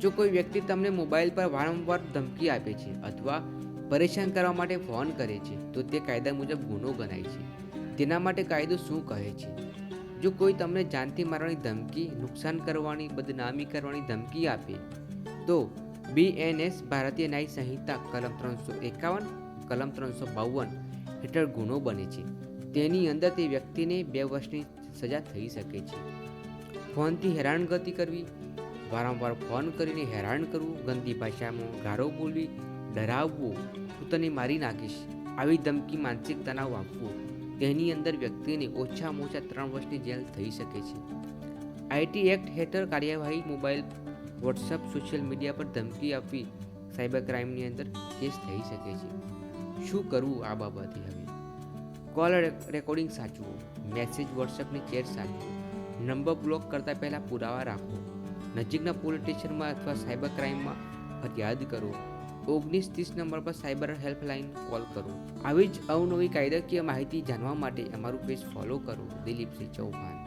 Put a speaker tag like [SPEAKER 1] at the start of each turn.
[SPEAKER 1] જો કોઈ વ્યક્તિ તમને મોબાઈલ પર વારંવાર ધમકી આપે છે અથવા પરેશાન કરવા માટે ફોન કરે છે તો તે કાયદા મુજબ ગુનો ગણાય છે. તેના માટે કાયદો શું કહે છે? જો કોઈ તમને જાનથી મારવાની ધમકી, નુકસાન કરવાની, બદનામી કરવાની ધમકી આપે તો BNS ભારતીય ન્યાય સંહિતા કલમ 351, કલમ 352 હેઠળ ગુનો બને છે. તેની અંદર તે વ્યક્તિને 2 વર્ષની સજા થઈ શકે છે. ફોનથી હેરાનગતિ કરવી, વારંવાર ફોન કરીને હેરાન કરવું, ગંદી ભાષામાં ગાળો બોલવી, ડરાવવું, હું તને મારી નાખીશ, આવી ધમકી, માનસિક તણાવ આપવો, તેની અંદર વ્યક્તિને ઓછામાં ઓછા 3 વર્ષની જેલ થઈ શકે છે. IT એક્ટ હેઠળ કાર્યવાહી મોબાઈલ, વોટ્સઅપ, સોશિયલ મીડિયા પર ધમકી આપવી સાયબર ક્રાઇમની અંદર કેસ થઈ શકે છે. શું કરવું આ બાબતે? હવે કોલ રેકોર્ડિંગ સાચવો, મેસેજ, વોટ્સઅપની ચેટ સાચવો, નંબર બ્લોક કરતા પહેલા પુરાવા રાખો, નજીકના પોલીસ સ્ટેશનમાં અથવા સાયબર ક્રાઇમમાં ફરિયાદ કરો, 1930 નંબર પર સાયબર હેલ્પલાઇન કોલ કરો. આવી જ અવનવી કાયદાકીય માહિતી જાણવા માટે અમારું પેજ ફોલો કરો. દિલીપસિંહ ચૌહાણ.